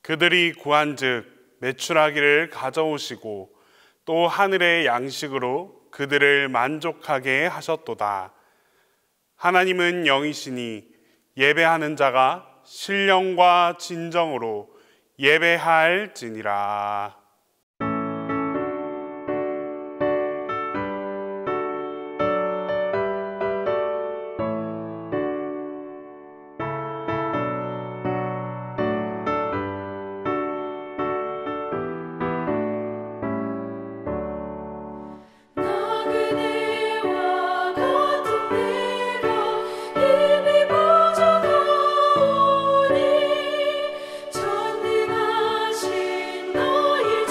그들이 구한즉 메추라기를 가져오시고 또 하늘의 양식으로 그들을 만족하게 하셨도다. 하나님은 영이시니 예배하는 자가 신령과 진정으로 예배할지니라. 전능하신 너희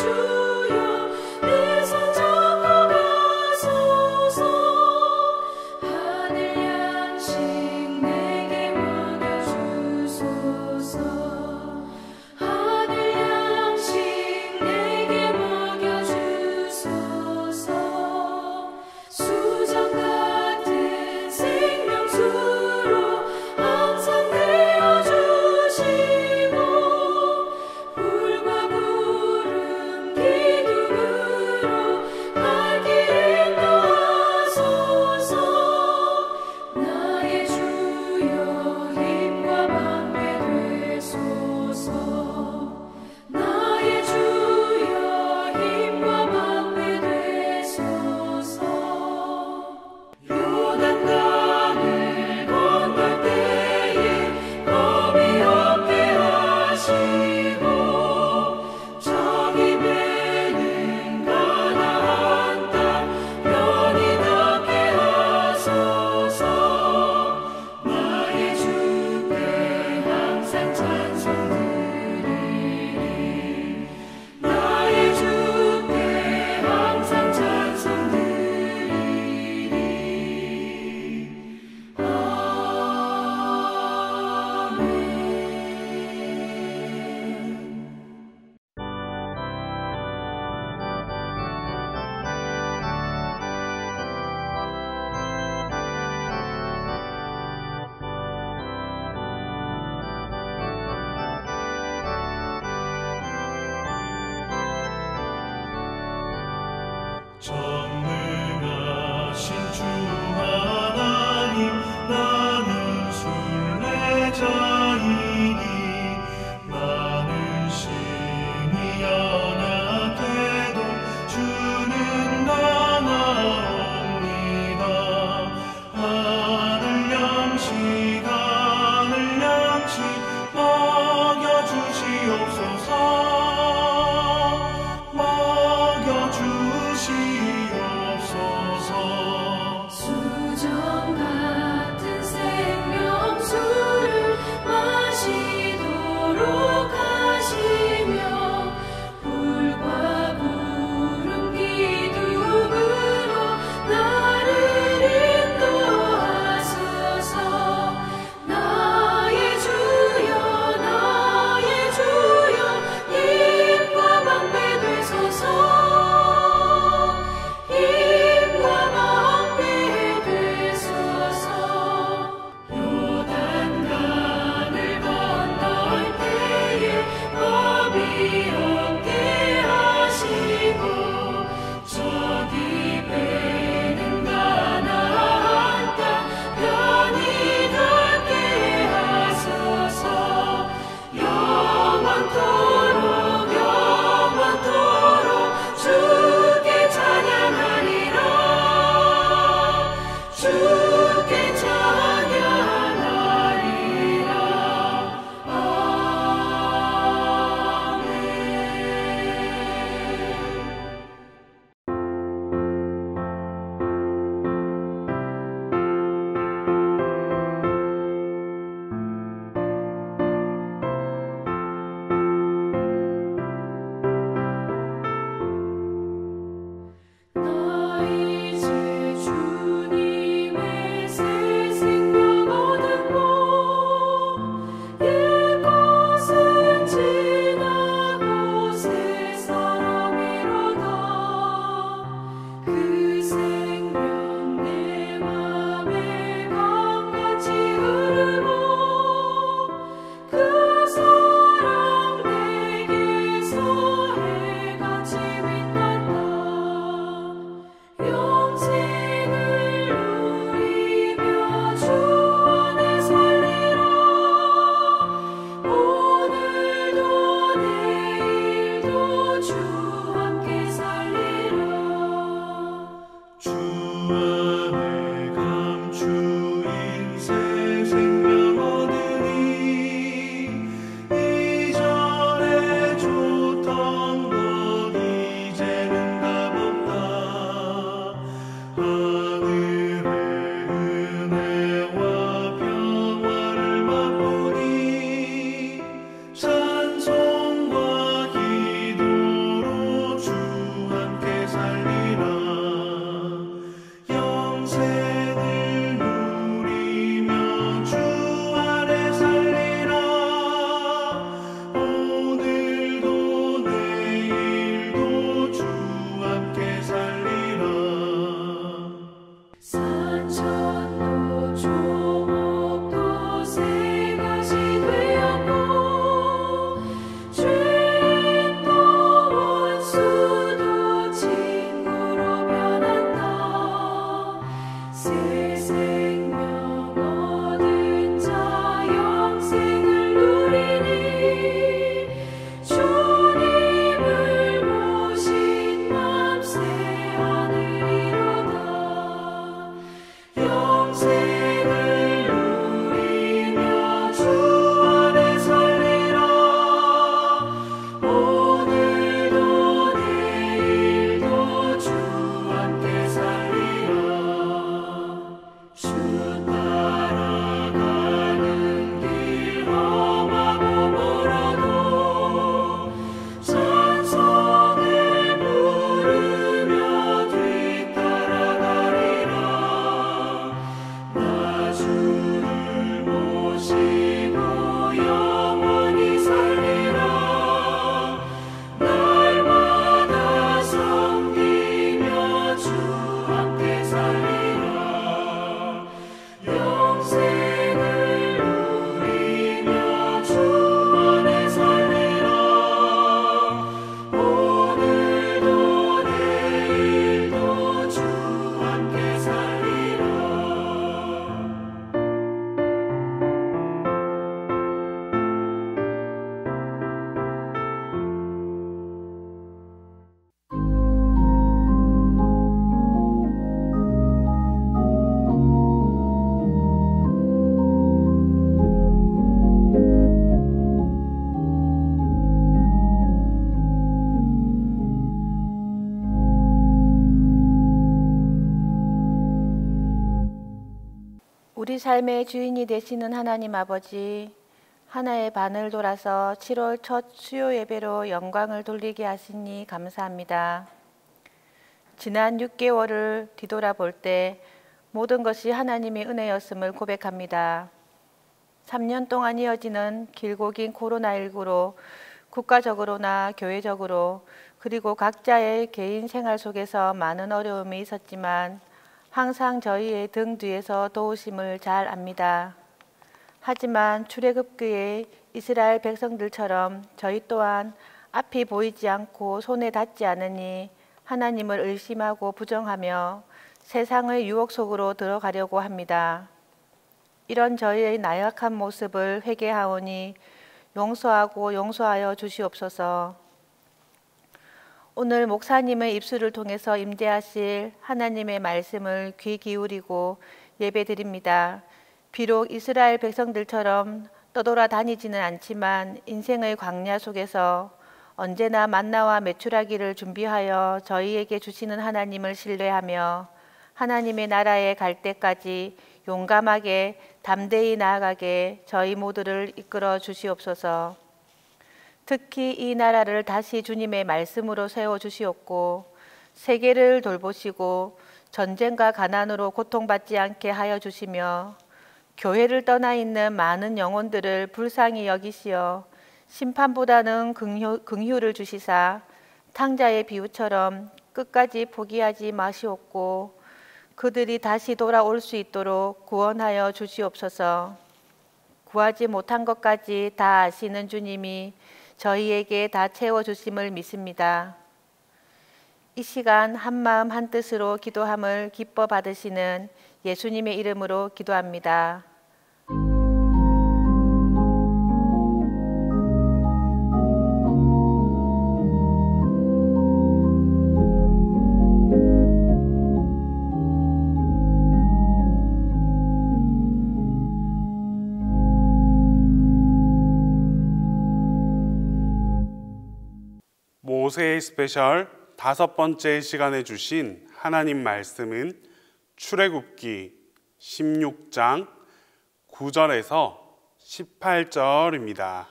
우리 삶의 주인이 되시는 하나님 아버지, 하나의 반을 돌아서 7월 첫 수요 예배로 영광을 돌리게 하시니 감사합니다. 지난 6개월을 뒤돌아볼 때 모든 것이 하나님의 은혜였음을 고백합니다. 3년 동안 이어지는 길고 긴 코로나19로 국가적으로나 교회적으로 그리고 각자의 개인 생활 속에서 많은 어려움이 있었지만 항상 저희의 등 뒤에서 도우심을 잘 압니다. 하지만 출애굽기의 이스라엘 백성들처럼 저희 또한 앞이 보이지 않고 손에 닿지 않으니 하나님을 의심하고 부정하며 세상의 유혹 속으로 들어가려고 합니다. 이런 저희의 나약한 모습을 회개하오니 용서하고 용서하여 주시옵소서. 오늘 목사님의 입술을 통해서 임재하실 하나님의 말씀을 귀 기울이고 예배드립니다. 비록 이스라엘 백성들처럼 떠돌아다니지는 않지만 인생의 광야 속에서 언제나 만나와 메추라기를 준비하여 저희에게 주시는 하나님을 신뢰하며 하나님의 나라에 갈 때까지 용감하게 담대히 나아가게 저희 모두를 이끌어 주시옵소서. 특히 이 나라를 다시 주님의 말씀으로 세워주시옵고 세계를 돌보시고 전쟁과 가난으로 고통받지 않게 하여 주시며 교회를 떠나 있는 많은 영혼들을 불쌍히 여기시어 심판보다는 긍휼을 주시사 탕자의 비유처럼 끝까지 포기하지 마시옵고 그들이 다시 돌아올 수 있도록 구원하여 주시옵소서. 구하지 못한 것까지 다 아시는 주님이 저희에게 다 채워주심을 믿습니다. 이 시간 한마음 한뜻으로 기도함을 기뻐 받으시는 예수님의 이름으로 기도합니다. 모세의 스페셜 5번째 시간에 주신 하나님 말씀은 출애굽기 16장 9절에서 18절입니다.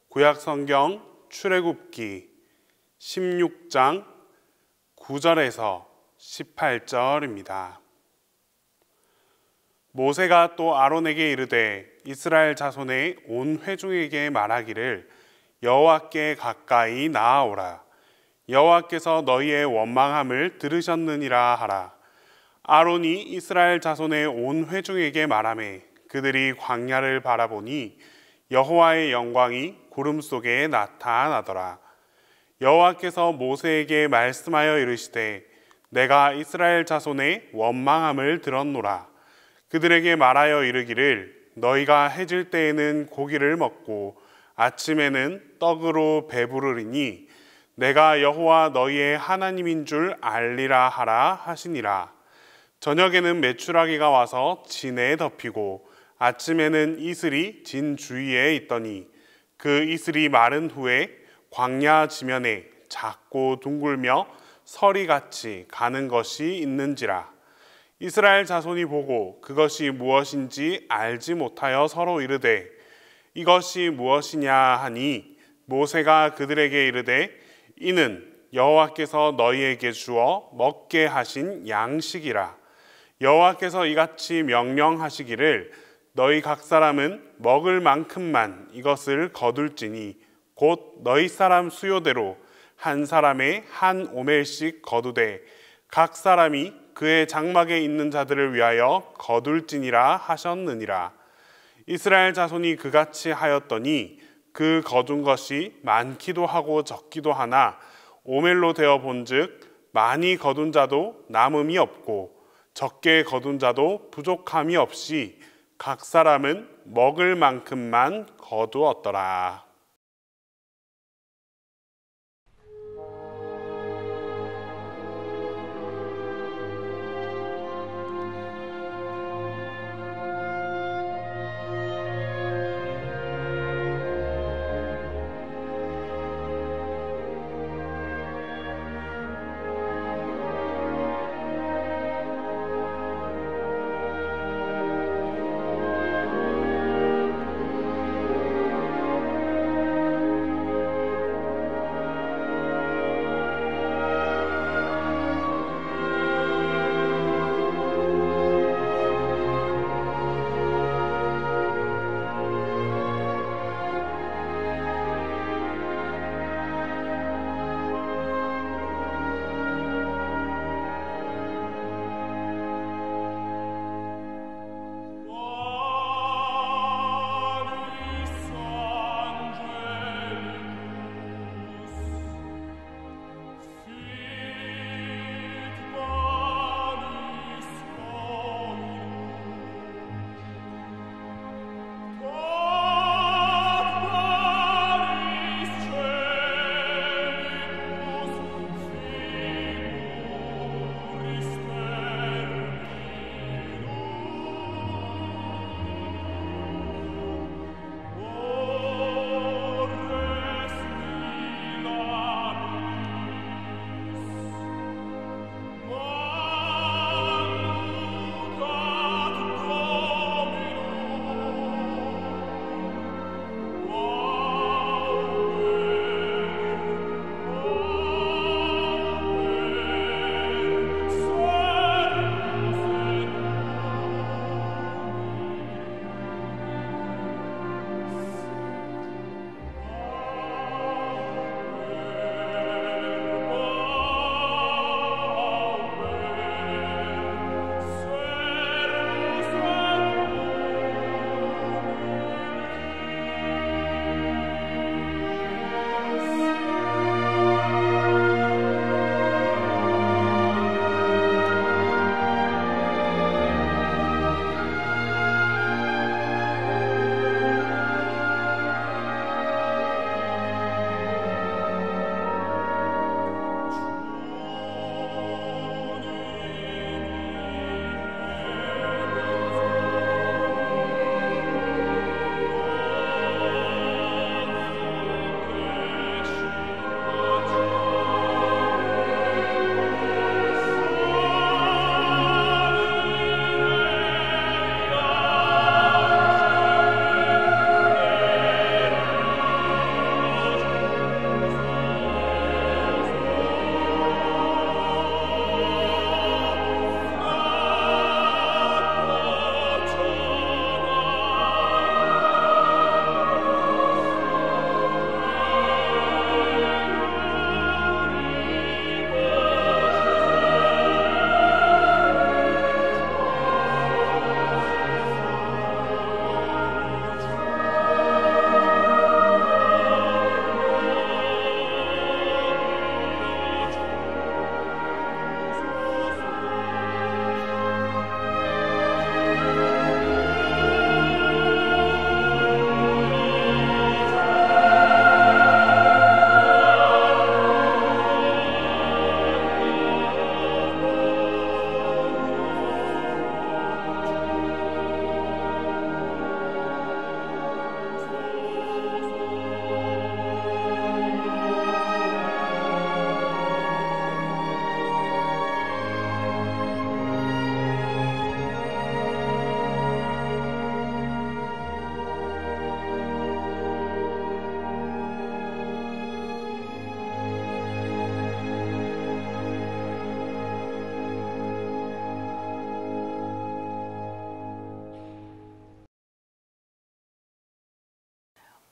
구약성경 출애굽기 16장 9절에서 18절입니다. 모세가 또 아론에게 이르되 이스라엘 자손의 온 회중에게 말하기를 여호와께 가까이 나아오라. 여호와께서 너희의 원망함을 들으셨느니라 하라. 아론이 이스라엘 자손의 온 회중에게 말하매 그들이 광야를 바라보니 여호와의 영광이 구름 속에 나타나더라. 여호와께서 모세에게 말씀하여 이르시되 내가 이스라엘 자손의 원망함을 들었노라. 그들에게 말하여 이르기를 너희가 해질 때에는 고기를 먹고 아침에는 떡으로 배부르리니 내가 여호와 너희의 하나님인 줄 알리라 하라 하시니라. 저녁에는 메추라기가 와서 진에 덮이고 아침에는 이슬이 진 주위에 있더니 그 이슬이 마른 후에 광야 지면에 작고 둥글며 서리같이 가는 것이 있는지라. 이스라엘 자손이 보고 그것이 무엇인지 알지 못하여 서로 이르되 이것이 무엇이냐 하니 모세가 그들에게 이르되 이는 여호와께서 너희에게 주어 먹게 하신 양식이라. 여호와께서 이같이 명령하시기를 너희 각 사람은 먹을 만큼만 이것을 거둘지니 곧 너희 사람 수요대로 한 사람의 한 오멜씩 거두되 각 사람이 그의 장막에 있는 자들을 위하여 거둘지니라 하셨느니라. 이스라엘 자손이 그같이 하였더니 그 거둔 것이 많기도 하고 적기도 하나 오멜로 되어 본즉 많이 거둔 자도 남음이 없고 적게 거둔 자도 부족함이 없이 각 사람은 먹을 만큼만 거두었더라.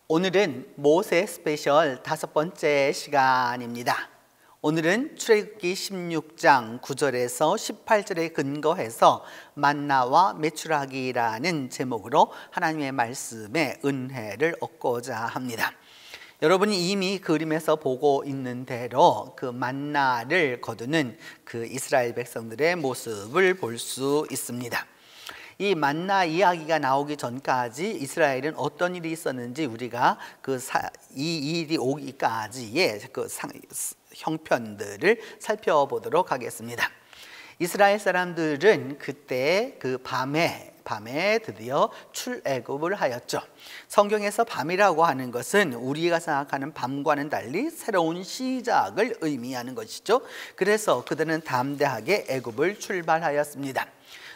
오늘은 모세 스페셜 5번째 시간입니다. 오늘은 출애굽기 16장 9절에서 18절에 근거해서 만나와 메추라기라는 제목으로 하나님의 말씀에 은혜를 얻고자 합니다. 여러분이 이미 그림에서 보고 있는 대로 그 만나를 거두는 그 이스라엘 백성들의 모습을 볼 수 있습니다. 이 만나 이야기가 나오기 전까지 이스라엘은 어떤 일이 있었는지 우리가 이 일이 오기까지의 그 형편들을 살펴보도록 하겠습니다. 이스라엘 사람들은 그때 그 밤에 드디어 출애굽을 하였죠. 성경에서 밤이라고 하는 것은 우리가 생각하는 밤과는 달리 새로운 시작을 의미하는 것이죠. 그래서 그들은 담대하게 애굽을 출발하였습니다.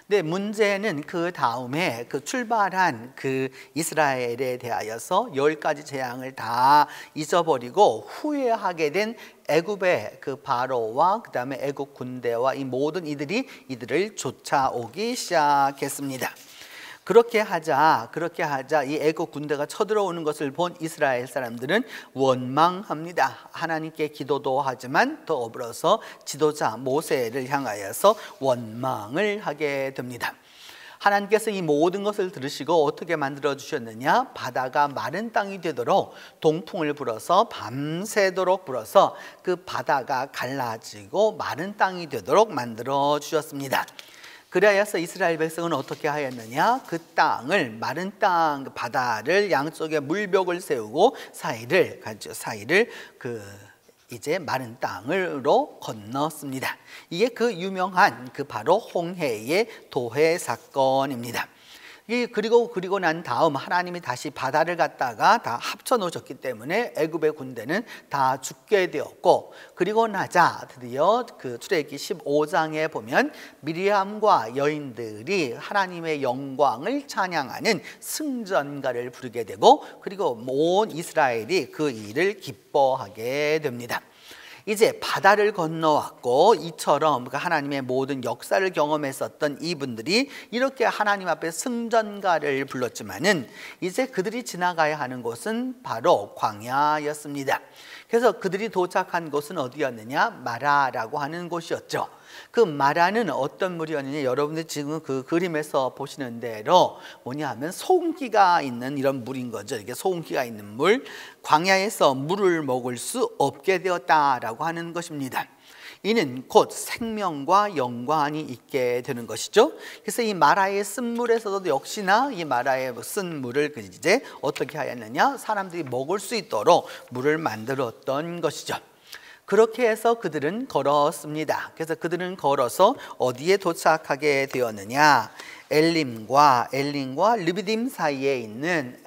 근데 문제는 그 다음에 그 출발한 그 이스라엘에 대하여서 10가지 재앙을 다 잊어버리고 후회하게 된 애굽의 그 바로와 그 다음에 애굽 군대와 이 모든 이들을 쫓아오기 시작했습니다. 그렇게 하자 이 애굽 군대가 쳐들어오는 것을 본 이스라엘 사람들은 원망합니다. 하나님께 기도도 하지만 더불어서 지도자 모세를 향하여서 원망을 하게 됩니다. 하나님께서 이 모든 것을 들으시고 어떻게 만들어 주셨느냐? 바다가 마른 땅이 되도록 동풍을 불어서 밤새도록 불어서 그 바다가 갈라지고 마른 땅이 되도록 만들어 주셨습니다. 그리하여서 이스라엘 백성은 어떻게 하였느냐? 그 땅을 마른 땅 바다를 양쪽에 물벽을 세우고 사이를 이제 마른 땅으로 건넜습니다. 이게 그 유명한 그 바로 홍해의 도회 사건입니다. 그리고 난 다음 하나님이 다시 바다를 갖다가 다 합쳐 놓으셨기 때문에 애굽의 군대는 다 죽게 되었고, 그리고 나자 드디어 그 출애굽기 15장에 보면 미리암과 여인들이 하나님의 영광을 찬양하는 승전가를 부르게 되고, 그리고 온 이스라엘이 그 일을 기뻐하게 됩니다. 이제 바다를 건너왔고 이처럼 하나님의 모든 역사를 경험했었던 이분들이 이렇게 하나님 앞에 승전가를 불렀지만은 이제 그들이 지나가야 하는 곳은 바로 광야였습니다. 그래서 그들이 도착한 곳은 어디였느냐? 마라라고 하는 곳이었죠. 그 마라는 어떤 물이었느냐? 여러분들 지금 그 그림에서 보시는 대로 뭐냐 하면 소금기가 있는 이런 물인 거죠. 이게 소금기가 있는 물, 광야에서 물을 먹을 수 없게 되었다라고 하는 것입니다. 이는 곧 생명과 연관이 있게 되는 것이죠. 그래서 이 마라의 쓴물에서도 역시나 이 마라의 쓴물을 이제 어떻게 하였느냐? 사람들이 먹을 수 있도록 물을 만들었던 것이죠. 그렇게 해서 그들은 걸었습니다. 그래서 그들은 걸어서 어디에 도착하게 되었느냐? 엘림과 르비딤 사이에 있는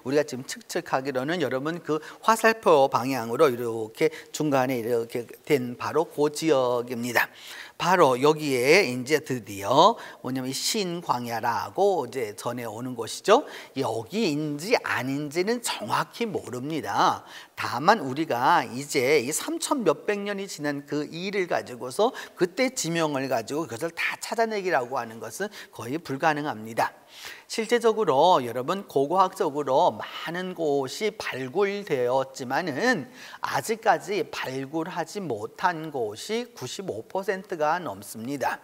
우리가 지금 측측하기로는 여러분 그 화살표 방향으로 이렇게 중간에 이렇게 된 바로 그 지역입니다. 바로 여기에 이제 드디어 뭐냐면 신광야라고 이제 전해오는 곳이죠. 여기인지 아닌지는 정확히 모릅니다. 다만 우리가 이제 이 3천 몇백 년이 지난 그 일을 가지고서 그때 지명을 가지고 그것을 다 찾아내기라고 하는 것은 거의 불가능합니다. 실제적으로 여러분 고고학적으로 많은 곳이 발굴되었지만은 아직까지 발굴하지 못한 곳이 95%가 넘습니다.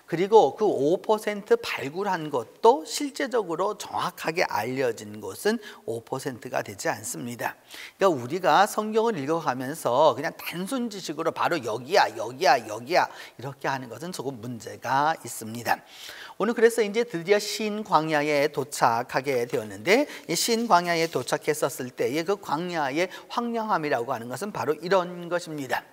그리고 그 5% 발굴한 것도 실제적으로 정확하게 알려진 것은 5%가 되지 않습니다. 그러니까 우리가 성경을 읽어가면서 그냥 단순 지식으로 바로 여기야 이렇게 하는 것은 조금 문제가 있습니다. 오늘 그래서 이제 드디어 신광야에 도착하게 되었는데, 이 신광야에 도착했었을 때의 그 광야의 황량함이라고 하는 것은 바로 이런 것입니다.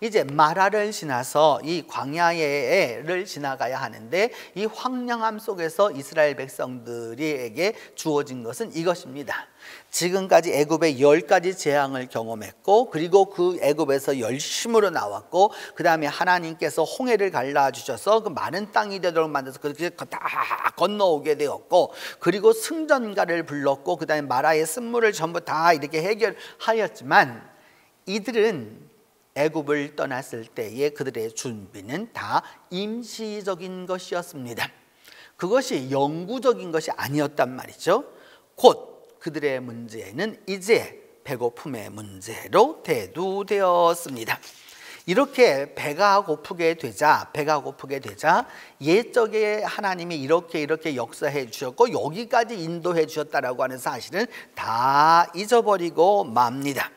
이제 마라를 지나서 이 광야를 지나가야 하는데, 이 황량함 속에서 이스라엘 백성들에게 주어진 것은 이것입니다. 지금까지 애굽의 10가지 재앙을 경험했고, 그리고 그 애굽에서 열심으로 나왔고, 그 다음에 하나님께서 홍해를 갈라주셔서 그 많은 땅이 되도록 만들어서 그렇게 다 건너오게 되었고, 그리고 승전가를 불렀고, 그 다음에 마라의 쓴물을 전부 다 이렇게 해결하였지만, 이들은 애굽을 떠났을 때의 그들의 준비는 다 임시적인 것이었습니다. 그것이 영구적인 것이 아니었단 말이죠. 곧 그들의 문제는 이제 배고픔의 문제로 대두되었습니다. 이렇게 배가 고프게 되자 옛적에 하나님이 이렇게 역사해 주셨고 여기까지 인도해 주셨다라고 하는 사실은 다 잊어버리고 맙니다.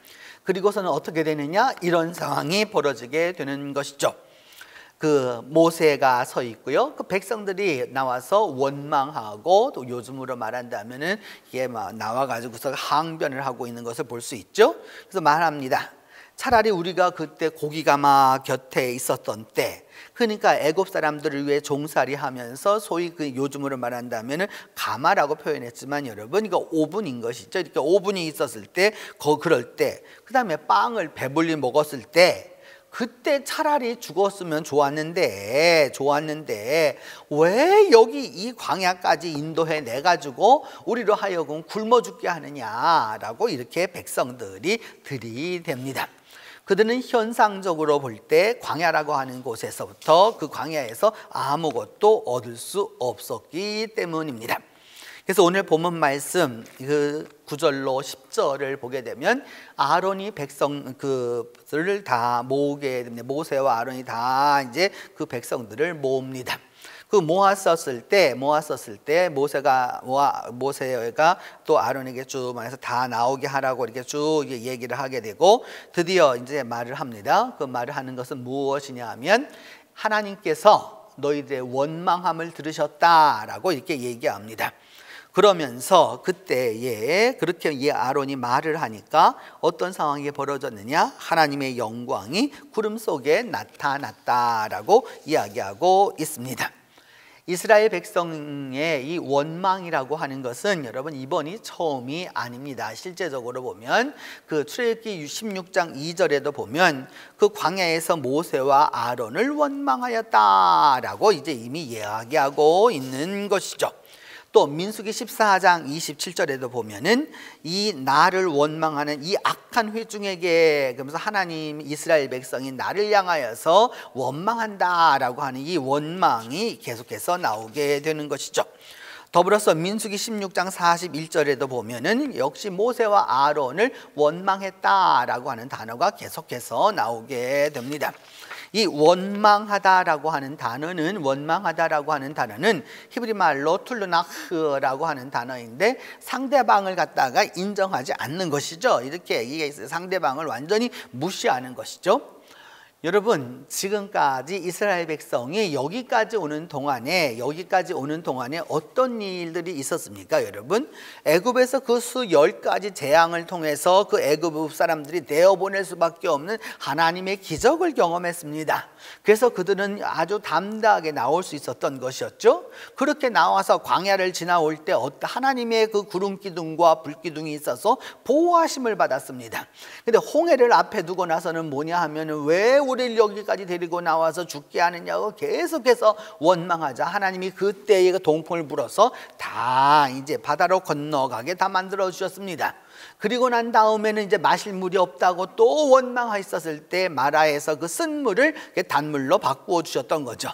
그리고서는 어떻게 되느냐, 이런 상황이 벌어지게 되는 것이죠. 그 모세가 서 있고요. 그 백성들이 나와서 원망하고, 또 요즘으로 말한다면은 이게 막 나와가지고서 항변을 하고 있는 것을 볼 수 있죠. 그래서 말합니다. 차라리 우리가 그때 고기가마 곁에 있었던 때, 그러니까 애굽 사람들을 위해 종살이 하면서 소위 그 요즘으로 말한다면은 가마라고 표현했지만 여러분 이거 오븐인 것이죠. 이렇게 오븐이 있었을 때, 그럴 때, 그 다음에 빵을 배불리 먹었을 때, 그때 차라리 죽었으면 좋았는데 왜 여기 이 광야까지 인도해 내가지고 우리로 하여금 굶어 죽게 하느냐라고 이렇게 백성들이 들이댑니다. 그들은 현상적으로 볼 때 광야라고 하는 곳에서부터, 그 광야에서 아무것도 얻을 수 없었기 때문입니다. 그래서 오늘 본문 말씀 그 9절로 10절을 보게 되면 아론이 백성들을 다 모으게 됩니다. 모세와 아론이 다 이제 그 백성들을 모읍니다. 그 모았었을 때 모세가 또 아론에게 쭉 말해서 다 나오게 하라고 이렇게 쭉 얘기를 하게 되고, 드디어 이제 말을 합니다. 그 말을 하는 것은 무엇이냐 하면, 하나님께서 너희들의 원망함을 들으셨다라고 이렇게 얘기합니다. 그러면서 그때에 그렇게 아론이 말을 하니까 어떤 상황이 벌어졌느냐, 하나님의 영광이 구름 속에 나타났다라고 이야기하고 있습니다. 이스라엘 백성의 이 원망이라고 하는 것은 여러분 이번이 처음이 아닙니다. 실제적으로 보면 그 출애굽기 16장 2절에도 보면 그 광야에서 모세와 아론을 원망하였다라고 이제 이미 이야기하고 있는 것이죠. 또 민수기 14장 27절에도 보면은 이 나를 원망하는 이 악한 회중에게, 그러면서 하나님 이스라엘 백성이 나를 향하여서 원망한다라고 하는 이 원망이 계속해서 나오게 되는 것이죠. 더불어서 민수기 16장 41절에도 보면은 역시 모세와 아론을 원망했다라고 하는 단어가 계속해서 나오게 됩니다. 이 원망하다라고 하는 단어는 히브리 말로 툴루나흐라고 하는 단어인데, 상대방을 갖다가 인정하지 않는 것이죠. 이렇게 이게 상대방을 완전히 무시하는 것이죠. 여러분, 지금까지 이스라엘 백성이 여기까지 오는 동안에 어떤 일들이 있었습니까? 여러분, 애굽에서 그 수 10가지 재앙을 통해서 그 애굽 사람들이 내어보낼 수밖에 없는 하나님의 기적을 경험했습니다. 그래서 그들은 아주 담대하게 나올 수 있었던 것이었죠. 그렇게 나와서 광야를 지나올 때 하나님의 그 구름 기둥과 불 기둥이 있어서 보호하심을 받았습니다. 근데 홍해를 앞에 두고 나서는 뭐냐 하면은, 왜 우리를 여기까지 데리고 나와서 죽게 하느냐고 계속해서 원망하자 하나님이 그때에 동풍을 불어서 다 이제 바다로 건너가게 다 만들어 주셨습니다. 그리고 난 다음에는 이제 마실 물이 없다고 또 원망하셨을 때 마라에서 그 쓴 물을 단물로 바꾸어 주셨던 거죠.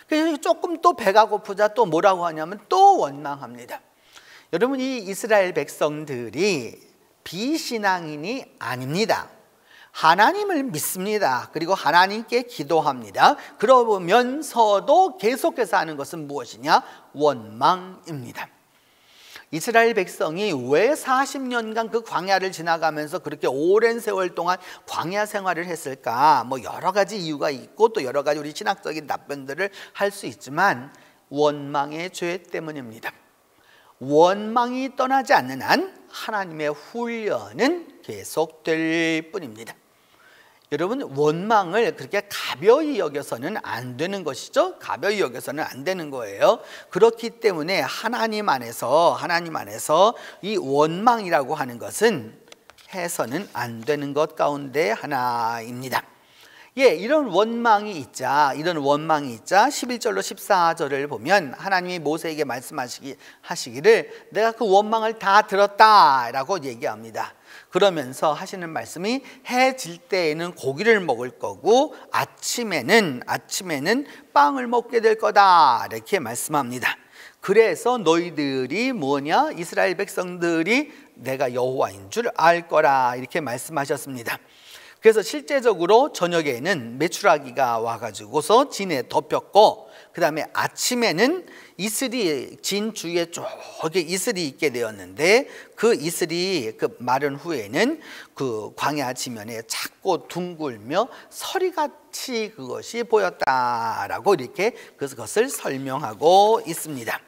그래서 조금 또 배가 고프자 또 뭐라고 하냐면 또 원망합니다. 여러분, 이 이스라엘 백성들이 비신앙인이 아닙니다. 하나님을 믿습니다. 그리고 하나님께 기도합니다. 그러면서도 계속해서 하는 것은 무엇이냐? 원망입니다. 이스라엘 백성이 왜 40년간 그 광야를 지나가면서 그렇게 오랜 세월 동안 광야 생활을 했을까? 뭐 여러 가지 이유가 있고 또 여러 가지 우리 신학적인 답변들을 할 수 있지만, 원망의 죄 때문입니다. 원망이 떠나지 않는 한 하나님의 훈련은 계속될 뿐입니다. 여러분, 원망을 그렇게 가벼이 여겨서는 안 되는 것이죠. 가벼이 여겨서는 안 되는 거예요. 그렇기 때문에 하나님 안에서 이 원망이라고 하는 것은 해서는 안 되는 것 가운데 하나입니다. 이런 원망이 있자 11절로 14절을 보면 하나님이 모세에게 말씀하시기를 내가 그 원망을 다 들었다라고 얘기합니다. 그러면서 하시는 말씀이 해 질 때에는 고기를 먹을 거고 아침에는 빵을 먹게 될 거다, 이렇게 말씀합니다. 그래서 너희들이 뭐냐? 이스라엘 백성들이 내가 여호와인 줄 알 거라 이렇게 말씀하셨습니다. 그래서 실제적으로 저녁에는 메추라기가 와가지고서 진에 덮였고, 그 다음에 아침에는 이슬이 진 주위에 저기 이슬이 있게 되었는데, 그 이슬이 그 마른 후에는 그 광야 지면에 작고 둥글며 서리같이 그것이 보였다라고 이렇게 그것을 설명하고 있습니다.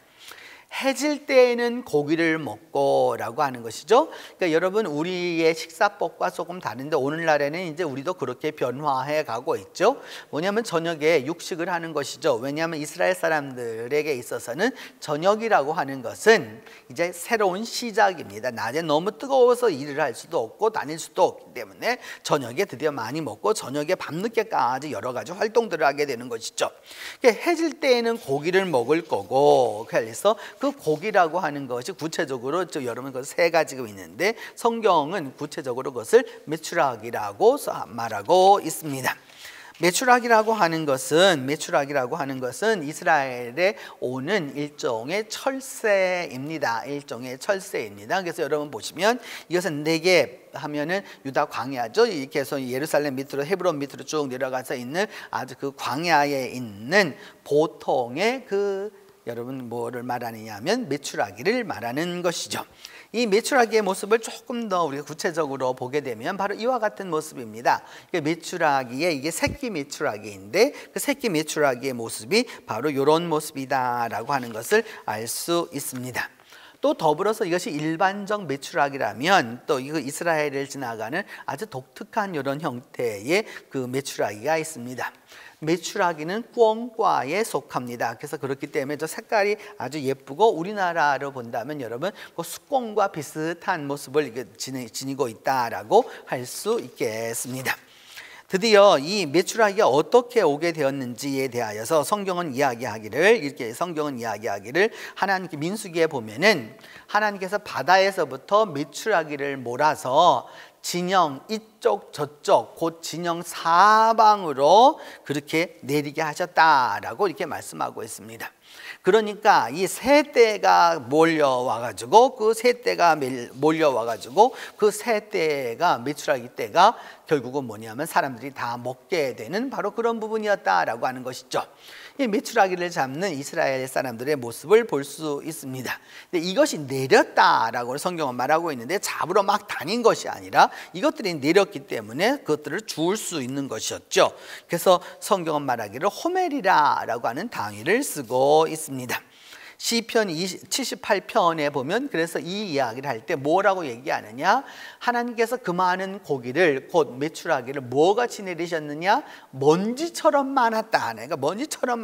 해질 때에는 고기를 먹고 라고 하는 것이죠. 그러니까 여러분, 우리의 식사법과 조금 다른데 오늘날에는 이제 우리도 그렇게 변화해 가고 있죠. 뭐냐면 저녁에 육식을 하는 것이죠. 왜냐하면 이스라엘 사람들에게 있어서는 저녁이라고 하는 것은 이제 새로운 시작입니다. 낮에 너무 뜨거워서 일을 할 수도 없고 다닐 수도 없기 때문에 저녁에 드디어 많이 먹고 저녁에 밤늦게까지 여러 가지 활동들을 하게 되는 것이죠. 그러니까 해질 때에는 고기를 먹을 거고, 그래서 그 고기라고 하는 것이 구체적으로 여러분 그 세 가지가 있는데, 성경은 구체적으로 그것을 메추라기라고 말하고 있습니다. 메추라기라고 하는 것은 이스라엘에 오는 일종의 철새입니다. 그래서 여러분 보시면 이것은 네겝 하면은 유다 광야죠. 이렇게 해서 예루살렘 밑으로 헤브론 밑으로 쭉 내려가서 있는 아주 그 광야에 있는 보통의 여러분 뭐를 말하느냐 하면 메추라기를 말하는 것이죠. 이 메추라기의 모습을 조금 더 우리가 구체적으로 보게 되면 바로 이와 같은 모습입니다. 메추라기의 이게 새끼 메추라기인데, 그 새끼 메추라기의 모습이 바로 이런 모습이다라고 하는 것을 알 수 있습니다. 또 더불어서 이것이 일반적 메추라기라면 또 이거 이스라엘을 지나가는 아주 독특한 이런 형태의 그 메추라기가 있습니다. 메추라기는 꿩과에 속합니다. 그래서 그렇기 때문에 저 색깔이 아주 예쁘고, 우리나라로 본다면 여러분 그 숫꿩과 비슷한 모습을 지니고 있다라고 할 수 있겠습니다. 드디어 이 메추라기가 어떻게 오게 되었는지에 대하여서 성경은 이야기하기를 하나님께 민수기에 보면은 하나님께서 바다에서부터 메추라기를 몰아서 진영 이쪽 저쪽 곧 진영 사방으로 그렇게 내리게 하셨다라고 이렇게 말씀하고 있습니다. 그러니까 이 세 떼가 몰려와가지고 그 세 떼가 메추라기 떼가 결국은 뭐냐면 사람들이 다 먹게 되는 바로 그런 부분이었다라고 하는 것이죠. 이 메추라기를 잡는 이스라엘 사람들의 모습을 볼 수 있습니다. 근데 이것이 내렸다라고 성경은 말하고 있는데, 잡으러 막 다닌 것이 아니라 이것들이 내렸기 때문에 그것들을 주울 수 있는 것이었죠. 그래서 성경은 말하기를 호멜이라고 하는 단위를 쓰고 있습니다. 시편 78편에 보면 그래서 이 이야기를 할 때 뭐라고 얘기하느냐, 하나님께서 그 많은 고기를 곧 메추라기를 뭐같이 내리셨느냐, 먼지처럼 많았다. 그러니까 먼지처럼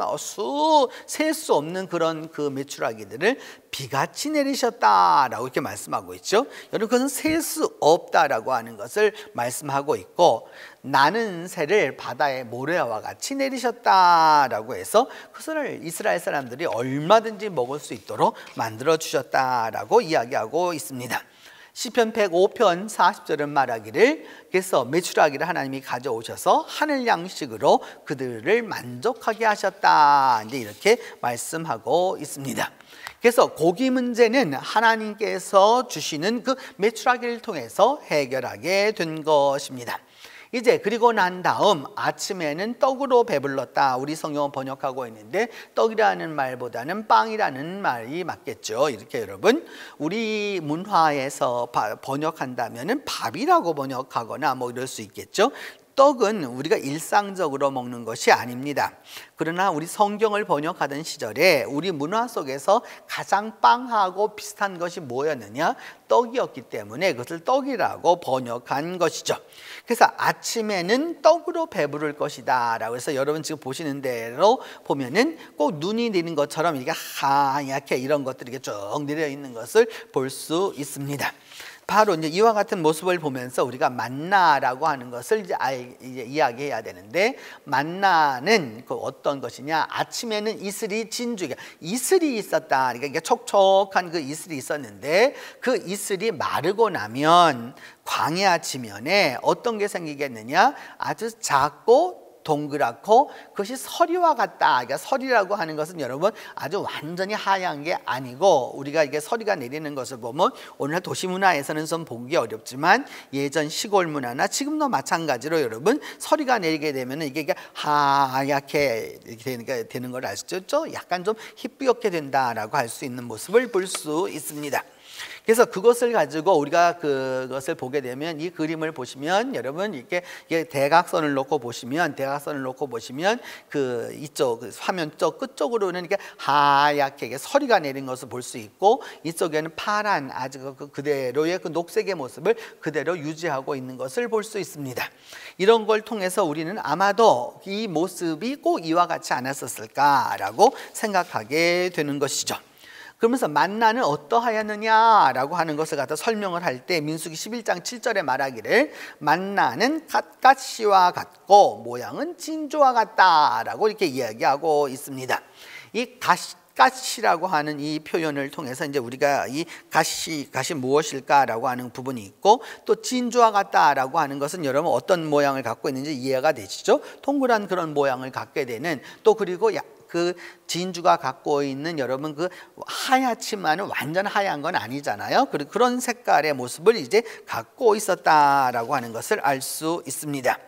셀 수 없는 그런 그 메추라기들을 비같이 내리셨다라고 이렇게 말씀하고 있죠. 여러분, 그것은 셀 수 없다라고 하는 것을 말씀하고 있고, 나는 새를 바다의 모래와 같이 내리셨다라고 해서 그것을 이스라엘 사람들이 얼마든지 먹을 수 있도록 만들어 주셨다라고 이야기하고 있습니다. 시편 105편 40절은 말하기를, 그래서 메추라기를 하나님이 가져오셔서 하늘 양식으로 그들을 만족하게 하셨다, 이제 이렇게 말씀하고 있습니다. 그래서 고기 문제는 하나님께서 주시는 그 메추라기를 통해서 해결하게 된 것입니다. 이제 그리고 난 다음 아침에는 떡으로 배불렀다. 우리 성경은 번역하고 있는데 떡이라는 말보다는 빵이라는 말이 맞겠죠. 이렇게 여러분, 우리 문화에서 번역한다면은 밥이라고 번역하거나 뭐 이럴 수 있겠죠. 떡은 우리가 일상적으로 먹는 것이 아닙니다. 그러나 우리 성경을 번역하던 시절에 우리 문화 속에서 가장 빵하고 비슷한 것이 뭐였느냐? 떡이었기 때문에 그것을 떡이라고 번역한 것이죠. 그래서 아침에는 떡으로 배부를 것이다 라고 해서 여러분 지금 보시는 대로 보면은 꼭 눈이 내리는 것처럼 이게 하얗게 이런 것들이 이렇게 쭉 내려 있는 것을 볼 수 있습니다. 바로 이제 이와 같은 모습을 보면서 우리가 만나라고 하는 것을 이제 이야기해야 되는데, 만나는 그 어떤 것이냐? 아침에는 이슬이 진주가 이슬이 있었다. 그러니까 촉촉한 그 이슬이 있었는데, 그 이슬이 마르고 나면 광야 지면에 어떤 게 생기겠느냐? 아주 작고 동그랗고 그것이 서리와 같다. 그러니까 서리라고 하는 것은 여러분 아주 완전히 하얀 게 아니고, 우리가 이게 서리가 내리는 것을 보면 오늘날 도시 문화에서는 좀 보기 어렵지만 예전 시골 문화나 지금도 마찬가지로 여러분 서리가 내리게 되면 이게 하얗게 이렇게 되는 걸 알 수 있죠. 약간 좀 희뿌옇게 된다라고 할 수 있는 모습을 볼 수 있습니다. 그래서 그것을 가지고 우리가 그것을 보게 되면, 이 그림을 보시면 여러분 이게 대각선을 놓고 보시면 그 이쪽 화면 쪽 끝쪽으로는 이게 하얗게 서리가 내린 것을 볼 수 있고, 이쪽에는 파란 아주 그대로의 그 녹색의 모습을 그대로 유지하고 있는 것을 볼 수 있습니다. 이런 걸 통해서 우리는 아마도 이 모습이 꼭 이와 같지 않았었을까라고 생각하게 되는 것이죠. 그러면서 만나는 어떠하였느냐라고 하는 것을 갖다 설명을 할 때 민수기 11장 7절에 말하기를 만나는 갓갓씨와 같고 모양은 진주와 같다라고 이렇게 이야기하고 있습니다. 이 갓이라고 하는 이 표현을 통해서 이제 우리가 이 갓이 무엇일까라고 하는 부분이 있고, 또 진주와 같다라고 하는 것은 여러분 어떤 모양을 갖고 있는지 이해가 되시죠? 동그란 그런 모양을 갖게 되는, 또 그리고 그 진주가 갖고 있는 여러분 그 하얗지만은 완전 하얀 건 아니잖아요. 그런 색깔의 모습을 이제 갖고 있었다라고 하는 것을 알 수 있습니다.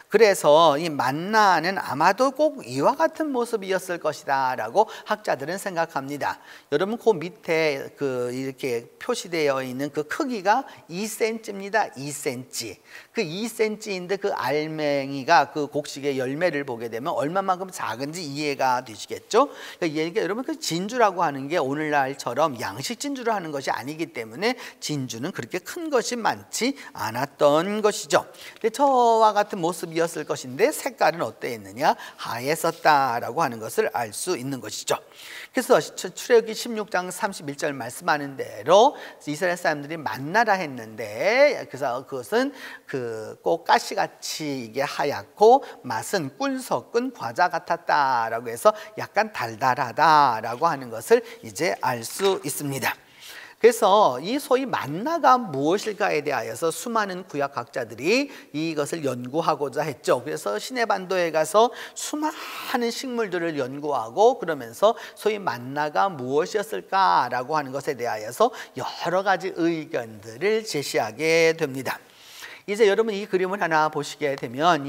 그래서 이 만나는 아마도 꼭 이와 같은 모습이었을 것이다 라고 학자들은 생각합니다. 여러분 그 밑에 이렇게 표시되어 있는 그 크기가 2cm입니다. 2cm. 그 2cm인데 그 알맹이가 그 곡식의 열매를 보게 되면 얼마만큼 작은지 이해가 되시겠죠? 그러니까 여러분 그 진주라고 하는 게 오늘날처럼 양식 진주를 하는 것이 아니기 때문에 진주는 그렇게 큰 것이 많지 않았던 것이죠. 근데 저와 같은 모습이었을 것인데 색깔은 어떠했느냐? 하였었다라고 하는 것을 알 수 있는 것이죠. 그래서 출애굽기 16장 31절 말씀하는 대로 이스라엘 사람들이 만나라 했는데, 그래서 그것은 꼭 가시같이 이게 하얗고 맛은 꿀 섞은 과자 같았다라고 해서 약간 달달하다라고 하는 것을 이제 알 수 있습니다. 그래서 이 소위 만나가 무엇일까에 대하여서 수많은 구약학자들이 이것을 연구하고자 했죠. 그래서 시내반도에 가서 수많은 식물들을 연구하고 그러면서 소위 만나가 무엇이었을까라고 하는 것에 대하여서 여러 가지 의견들을 제시하게 됩니다. 이제 여러분 이 그림을 하나 보시게 되면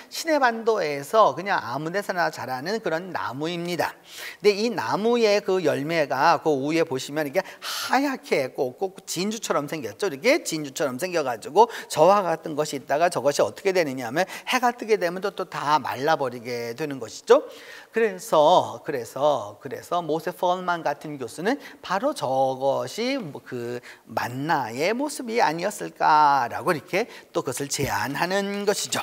시내반도에서 그냥 아무 데서나 자라는 그런 나무입니다. 근데 이 나무의 그 열매가 그 위에 보시면 이게 하얗게 꼭 진주처럼 생겼죠. 이렇게 진주처럼 생겨가지고 저와 같은 것이 있다가 저것이 어떻게 되느냐 하면 해가 뜨게 되면 또 다 말라버리게 되는 것이죠. 그래서 모세 펄만 같은 교수는 바로 저것이 그 만나의 모습이 아니었을까라고 이렇게 또 그것을 제안하는 것이죠.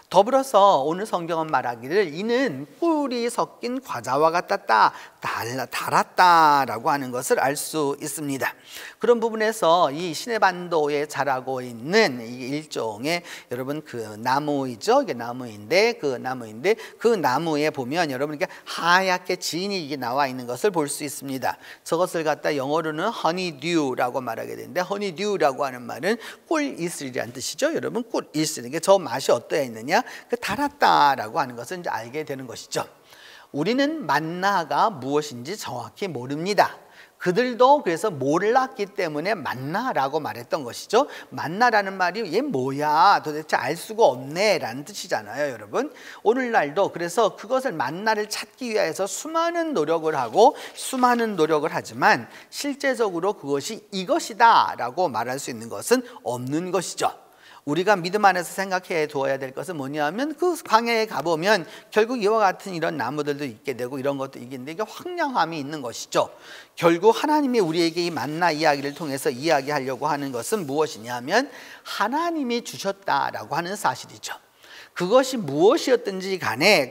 더불어서 오늘 성경은 말하기를 이는 꿀이 섞인 과자와 같았다, 달았다라고 하는 것을 알 수 있습니다. 그런 부분에서 이 시내반도에 자라고 있는 이 일종의 여러분 그 나무이죠. 이게 나무인데 그 나무에 보면 여러분 이게 하얗게 진이 이게 나와 있는 것을 볼 수 있습니다. 저것을 갖다 영어로는 허니듀라고 말하게 되는데, 허니듀라고 하는 말은 꿀이슬이라는 뜻이죠. 여러분 꿀이슬. 이게 저 맛이 어떠했느냐? 달았다라고 하는 것을 이제 알게 되는 것이죠. 우리는 만나가 무엇인지 정확히 모릅니다. 그들도 그래서 몰랐기 때문에 만나라고 말했던 것이죠. 만나라는 말이 얘 뭐야 도대체 알 수가 없네 라는 뜻이잖아요. 여러분 오늘날도 그래서 그것을 만나를 찾기 위해서 수많은 노력을 하지만 실제적으로 그것이 이것이다 라고 말할 수 있는 것은 없는 것이죠. 우리가 믿음 안에서 생각해 두어야 될 것은 뭐냐면 그 광야에 가보면 결국 이와 같은 이런 나무들도 있게 되고 이런 것도 있는데 이게 황량함이 있는 것이죠. 결국 하나님이 우리에게 이 만나 이야기를 통해서 이야기하려고 하는 것은 무엇이냐면 하나님이 주셨다라고 하는 사실이죠. 그것이 무엇이었든지 간에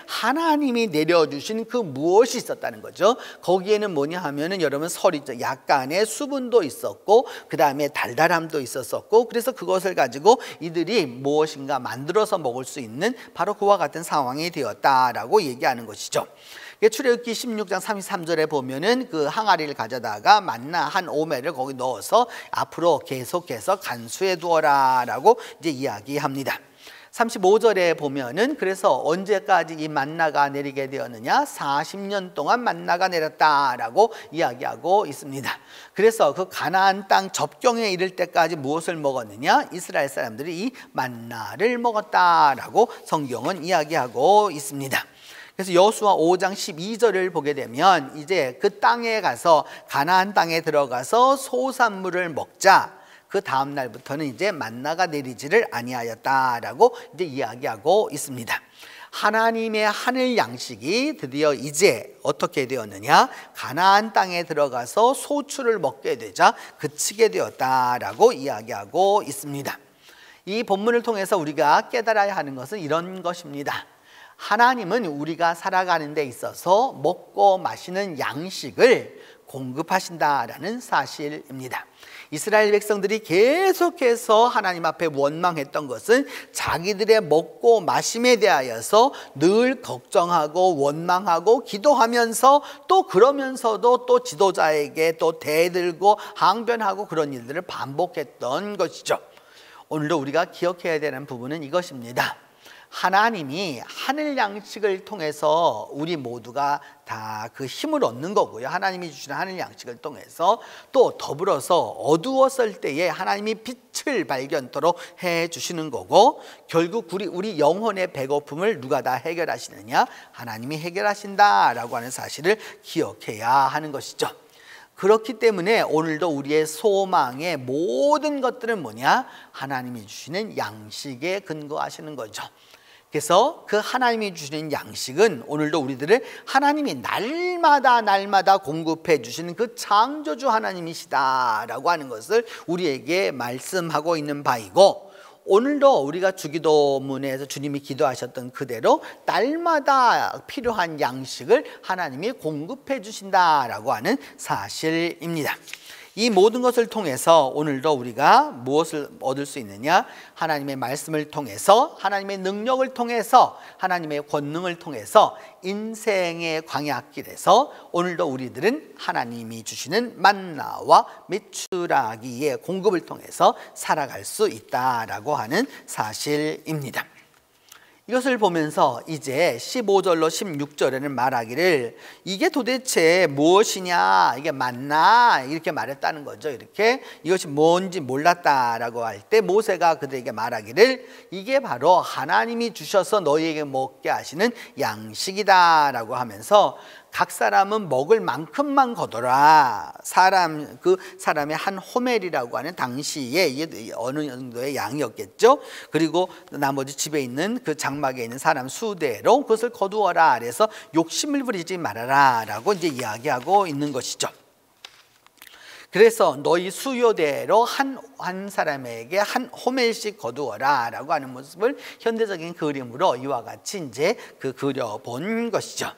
하나님이 내려주신 그 무엇이 있었다는 거죠. 거기에는 뭐냐 하면은 여러분 설이죠. 약간의 수분도 있었고 그 다음에 달달함도 있었고, 그래서 그것을 가지고 이들이 무엇인가 만들어서 먹을 수 있는 바로 그와 같은 상황이 되었다라고 얘기하는 것이죠. 출애굽기 16장 33절에 보면은 그 항아리를 가져다가 만나 한 오매를 거기 넣어서 앞으로 계속해서 간수해 두어라라고 이제 이야기합니다. 35절에 보면은 그래서 언제까지 이 만나가 내리게 되었느냐? 40년 동안 만나가 내렸다라고 이야기하고 있습니다. 그래서 그 가나안 땅 접경에 이를 때까지 무엇을 먹었느냐? 이스라엘 사람들이 이 만나를 먹었다라고 성경은 이야기하고 있습니다. 그래서 여호수아 5장 12절을 보게 되면 이제 그 땅에 가서 가나안 땅에 들어가서 소산물을 먹자. 그 다음 날부터는 이제 만나가 내리지를 아니하였다라고 이제 이야기하고 있습니다. 하나님의 하늘 양식이 드디어 이제 어떻게 되었느냐? 가나안 땅에 들어가서 소출을 먹게 되자 그치게 되었다라고 이야기하고 있습니다. 이 본문을 통해서 우리가 깨달아야 하는 것은 이런 것입니다. 하나님은 우리가 살아가는 데 있어서 먹고 마시는 양식을 공급하신다라는 사실입니다. 이스라엘 백성들이 계속해서 하나님 앞에 원망했던 것은 자기들의 먹고 마심에 대하여서 늘 걱정하고 원망하고 기도하면서 또 그러면서도 또 지도자에게 또 대들고 항변하고 그런 일들을 반복했던 것이죠. 오늘도 우리가 기억해야 되는 부분은 이것입니다. 하나님이 하늘 양식을 통해서 우리 모두가 다 그 힘을 얻는 거고요. 하나님이 주시는 하늘 양식을 통해서 또 더불어서 어두웠을 때에 하나님이 빛을 발견토록 해 주시는 거고, 결국 우리 영혼의 배고픔을 누가 다 해결하시느냐? 하나님이 해결하신다라고 하는 사실을 기억해야 하는 것이죠. 그렇기 때문에 오늘도 우리의 소망의 모든 것들은 뭐냐? 하나님이 주시는 양식에 근거하시는 거죠. 그래서 그 하나님이 주시는 양식은 오늘도 우리들을 하나님이 날마다 공급해 주시는 그 창조주 하나님이시다라고 하는 것을 우리에게 말씀하고 있는 바이고, 오늘도 우리가 주기도문에서 주님이 기도하셨던 그대로 날마다 필요한 양식을 하나님이 공급해 주신다라고 하는 사실입니다. 이 모든 것을 통해서 오늘도 우리가 무엇을 얻을 수 있느냐? 하나님의 말씀을 통해서, 하나님의 능력을 통해서, 하나님의 권능을 통해서 인생의 광야길에서 오늘도 우리들은 하나님이 주시는 만나와 메추라기의 공급을 통해서 살아갈 수 있다라고 하는 사실입니다. 이것을 보면서 이제 15절로 16절에는 말하기를 이게 도대체 무엇이냐, 이게 맞나, 이렇게 말했다는 거죠. 이렇게 이것이 뭔지 몰랐다라고 할 때 모세가 그들에게 말하기를 이게 바로 하나님이 주셔서 너희에게 먹게 하시는 양식이다라고 하면서 각 사람은 먹을 만큼만 거둬라. 그 사람의 한 호멜이라고 하는 당시에 이게 어느 정도의 양이었겠죠. 그리고 나머지 집에 있는 그 장막에 있는 사람 수대로 그것을 거두어라. 그래서 욕심을 부리지 말아라라고 이제 이야기하고 있는 것이죠. 그래서 너희 수요대로 한 사람에게 한 호멜씩 거두어라 라고 하는 모습을 현대적인 그림으로 이와 같이 이제 그려본 것이죠.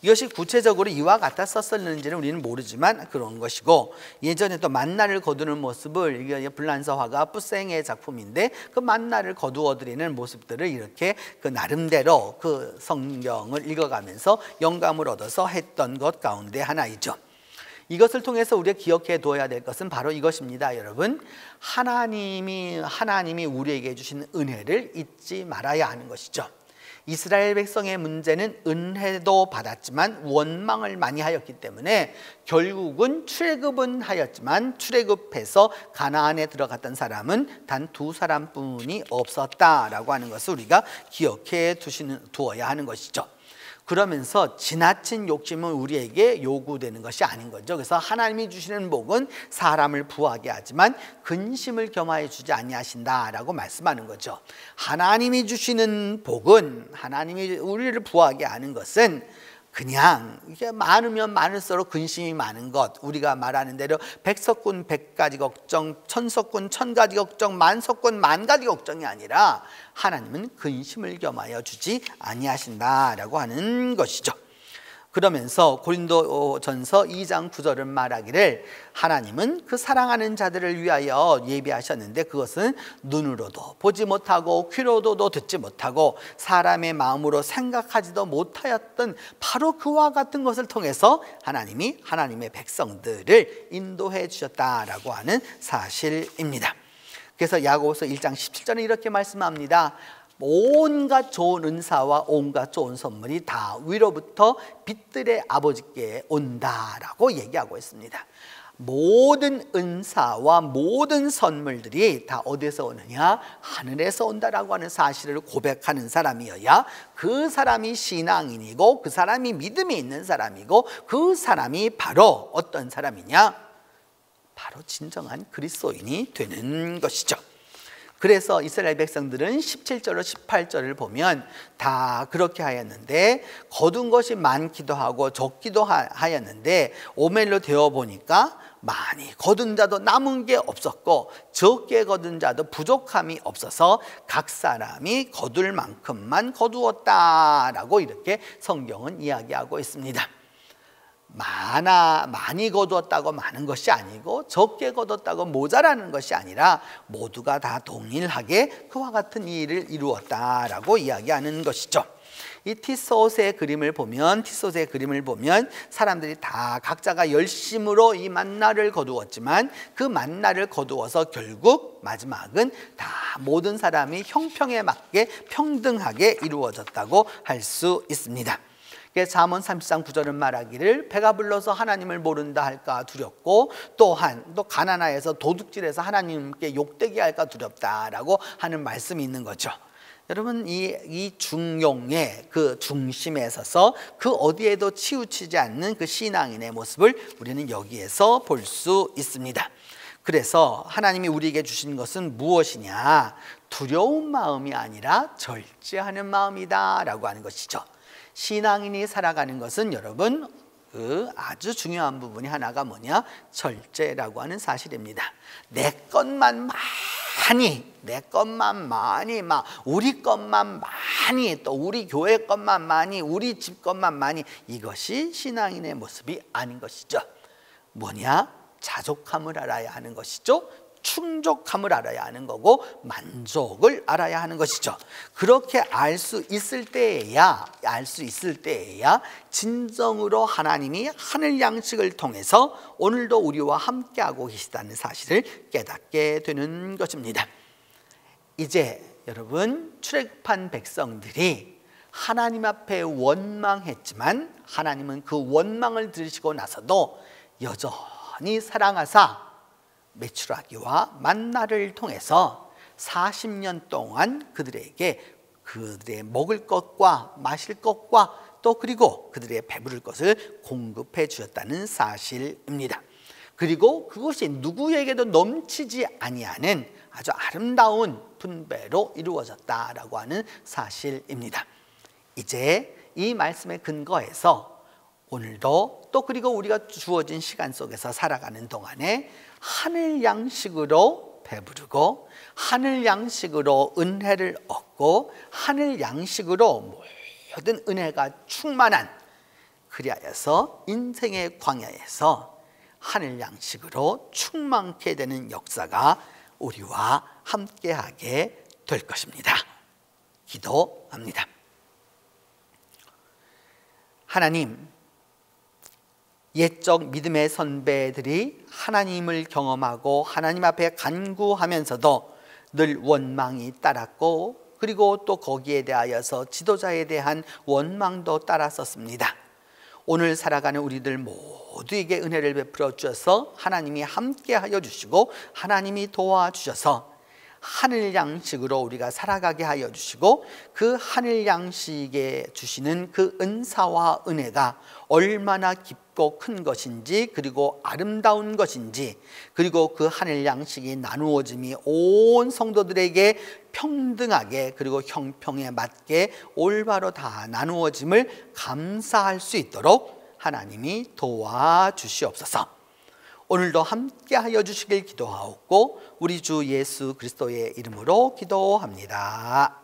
이것이 구체적으로 이와 같아 썼었는지는 우리는 모르지만 그런 것이고, 예전에 또 만나를 거두는 모습을, 이게 불란서 화가 뿌생의 작품인데 그 만나를 거두어 드리는 모습들을 이렇게 그 나름대로 그 성경을 읽어가면서 영감을 얻어서 했던 것 가운데 하나이죠. 이것을 통해서 우리가 기억해 둬야 될 것은 바로 이것입니다. 여러분, 하나님이 우리에게 주신 은혜를 잊지 말아야 하는 것이죠. 이스라엘 백성의 문제는 은혜도 받았지만 원망을 많이 하였기 때문에 결국은 출애굽은 하였지만 출애굽해서 가나안에 들어갔던 사람은 단 2사람뿐이 없었다라고 하는 것을 우리가 기억해 두어야 하는 것이죠. 그러면서 지나친 욕심은 우리에게 요구되는 것이 아닌 거죠. 그래서 하나님이 주시는 복은 사람을 부하게 하지만 근심을 겸하여 주지 아니하신다라고 말씀하는 거죠. 하나님이 주시는 복은, 하나님이 우리를 부하게 하는 것은 그냥 이게 많으면 많을수록 근심이 많은 것, 우리가 말하는 대로 백석군 100가지 걱정, 천석군 1000가지 걱정, 만석군 10,000가지 걱정이 아니라 하나님은 근심을 겸하여 주지 아니하신다라고 하는 것이죠. 그러면서 고린도전서 2장 9절은 말하기를 하나님은 그 사랑하는 자들을 위하여 예비하셨는데 그것은 눈으로도 보지 못하고 귀로도 듣지 못하고 사람의 마음으로 생각하지도 못하였던 바로 그와 같은 것을 통해서 하나님이 하나님의 백성들을 인도해 주셨다라고 하는 사실입니다. 그래서 야고보서 1장 17절에 이렇게 말씀합니다. 온갖 좋은 은사와 온갖 좋은 선물이 다 위로부터 빛들의 아버지께 온다라고 얘기하고 있습니다. 모든 은사와 모든 선물들이 다 어디서 오느냐? 하늘에서 온다라고 하는 사실을 고백하는 사람이어야 그 사람이 신앙인이고 그 사람이 믿음이 있는 사람이고 그 사람이 바로 어떤 사람이냐? 바로 진정한 그리스도인이 되는 것이죠. 그래서 이스라엘 백성들은 17절로 18절을 보면 다 그렇게 하였는데 거둔 것이 많기도 하고 적기도 하였는데 오멜로 되어 보니까 많이 거둔 자도 남은 게 없었고 적게 거둔 자도 부족함이 없어서 각 사람이 거둘 만큼만 거두었다라고 이렇게 성경은 이야기하고 있습니다. 많이 거두었다고 많은 것이 아니고 적게 거뒀다고 모자라는 것이 아니라 모두가 다 동일하게 그와 같은 일을 이루었다라고 이야기하는 것이죠. 이 티소스의 그림을 보면 사람들이 다 각자가 열심으로 이 만나를 거두었지만 그 만나를 거두어서 결국 마지막은 다 모든 사람이 형평에 맞게 평등하게 이루어졌다고 할 수 있습니다. 잠언 30장 9절은 말하기를 배가 불러서 하나님을 모른다 할까 두렵고 또한 또 가난하여서 도둑질해서 하나님께 욕되게 할까 두렵다라고 하는 말씀이 있는 거죠. 여러분 이 중용의 그 중심에 서서 그 어디에도 치우치지 않는 그 신앙인의 모습을 우리는 여기에서 볼 수 있습니다. 그래서 하나님이 우리에게 주신 것은 무엇이냐? 두려운 마음이 아니라 절제하는 마음이다 라고 하는 것이죠. 신앙인이 살아가는 것은 여러분 그 아주 중요한 부분이 하나가 뭐냐? 절제라고 하는 사실입니다. 내 것만 많이 막 우리 것만 많이 또 우리 교회 것만 많이 우리 집 것만 많이 이것이 신앙인의 모습이 아닌 것이죠. 뭐냐? 자족함을 알아야 하는 것이죠. 충족함을 알아야 하는 거고 만족을 알아야 하는 것이죠. 그렇게 알 수 있을 때에야 진정으로 하나님이 하늘 양식을 통해서 오늘도 우리와 함께하고 계시다는 사실을 깨닫게 되는 것입니다. 이제 여러분 출애굽한 백성들이 하나님 앞에 원망했지만 하나님은 그 원망을 들으시고 나서도 여전히 사랑하사 메추라기와 만나를 통해서 40년 동안 그들에게 그들의 먹을 것과 마실 것과 또 그리고 그들의 배부를 것을 공급해 주셨다는 사실입니다. 그리고 그것이 누구에게도 넘치지 아니하는 아주 아름다운 분배로 이루어졌다라고 하는 사실입니다. 이제 이 말씀에 근거해서 오늘도 또 그리고 우리가 주어진 시간 속에서 살아가는 동안에 하늘 양식으로 배부르고 하늘 양식으로 은혜를 얻고 하늘 양식으로 모든 은혜가 충만한 그리하여서 인생의 광야에서 하늘 양식으로 충만케 되는 역사가 우리와 함께하게 될 것입니다. 기도합니다. 하나님, 옛적 믿음의 선배들이 하나님을 경험하고 하나님 앞에 간구하면서도 늘 원망이 따랐고 그리고 또 거기에 대하여서 지도자에 대한 원망도 따랐었습니다. 오늘 살아가는 우리들 모두에게 은혜를 베풀어 주셔서 하나님이 함께하여 주시고 하나님이 도와주셔서 하늘 양식으로 우리가 살아가게 하여 주시고 그 하늘 양식에 주시는 그 은사와 은혜가 얼마나 깊고 큰 것인지 그리고 아름다운 것인지 그리고 그 하늘 양식이 나누어짐이 온 성도들에게 평등하게 그리고 형평에 맞게 올바로 다 나누어짐을 감사할 수 있도록 하나님이 도와주시옵소서. 오늘도 함께하여 주시길 기도하옵고 우리 주 예수 그리스도의 이름으로 기도합니다.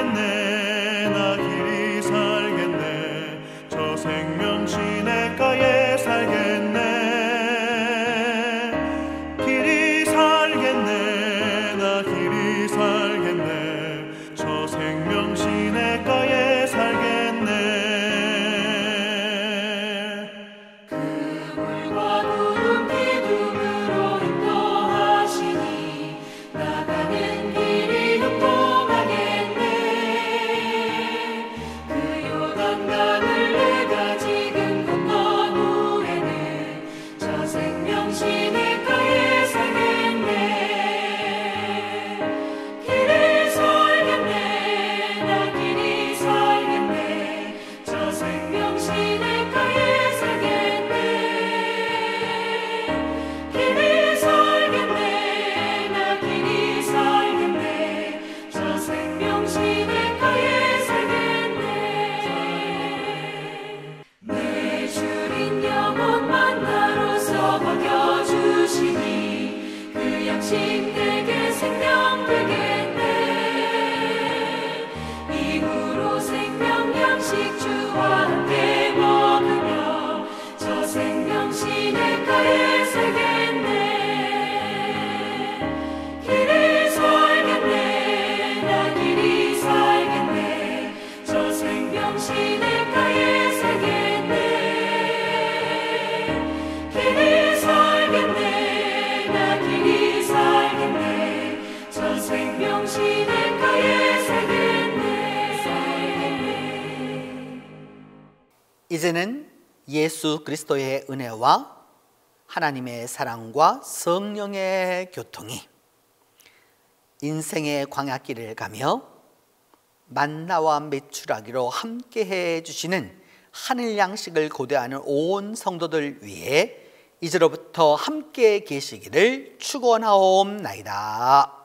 살겠네 나 길이 살겠네 저 생명 시냇가에 살겠네 길이 살겠네 나 길이 살겠네 저 생명 시냇가에 살겠네 그 물과 구름 기둥으로 인도하시니 나가는 길이 형통하겠네 그 요단강을 내가 지금 건넌 후에는 저 생명 시냇가에 살겠네 길이 살겠네 나 길이 살겠네 저 생명 시냇가에 살겠네 길이 살겠네 나 길이 살겠네 저 생명 시냇가에 살겠네 내 주린 영혼 만나로서 먹여주시니 그 양식 내게 생명 되겠네 이후로 생명 양식 주와 함께 먹으며 저 생명 시냇가에 살겠네 길이 살겠네 나 길이 살겠네 저 생명 시냇가에 살겠네 길이 살겠네 나 길이 살겠네 저 생명 시냇가에 살겠네 이제는 예수 그리스도의 은혜와 하나님의 사랑과 성령의 교통이 인생의 광야길을 가며 만나와 메추라기로 함께해 주시는 하늘 양식을 고대하는 온 성도들 위해 이제로부터 함께 계시기를 축원하옵나이다.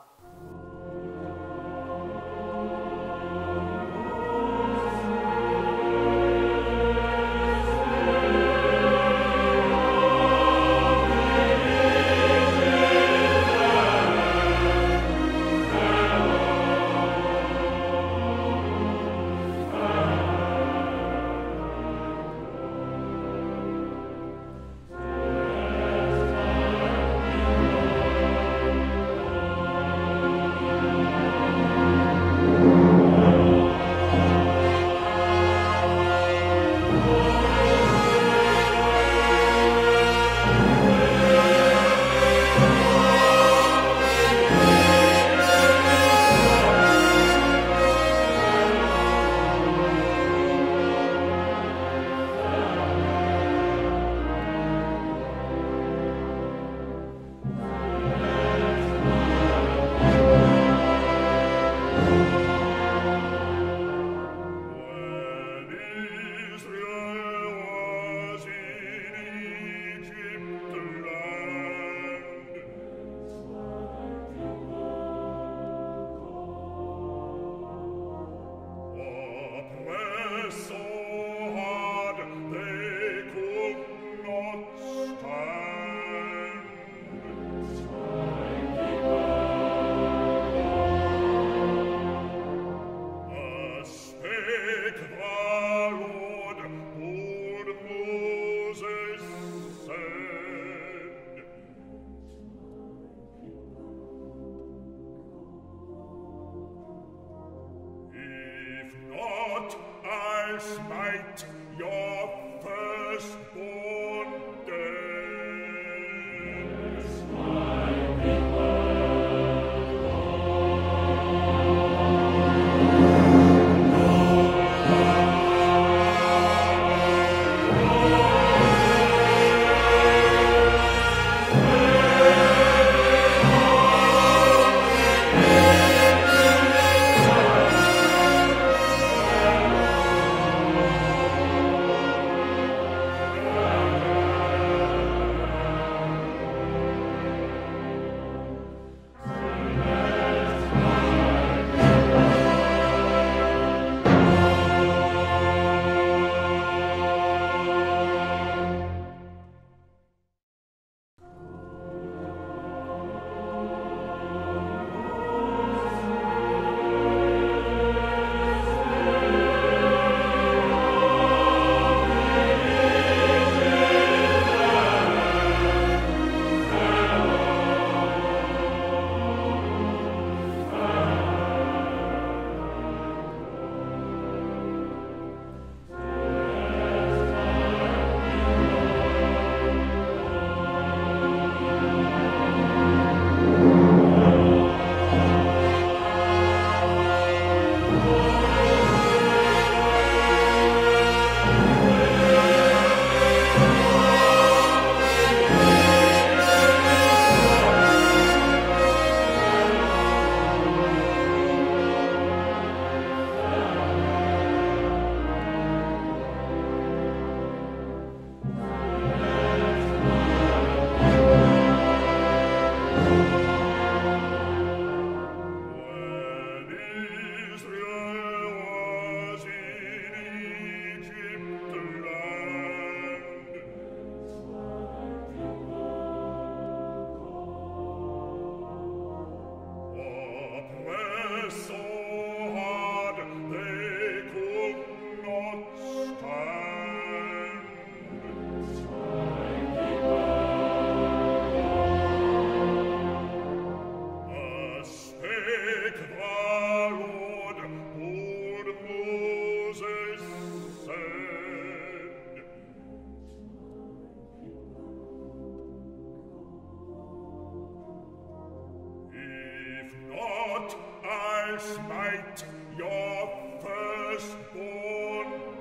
Smite your firstborn dead. smite your firstborn.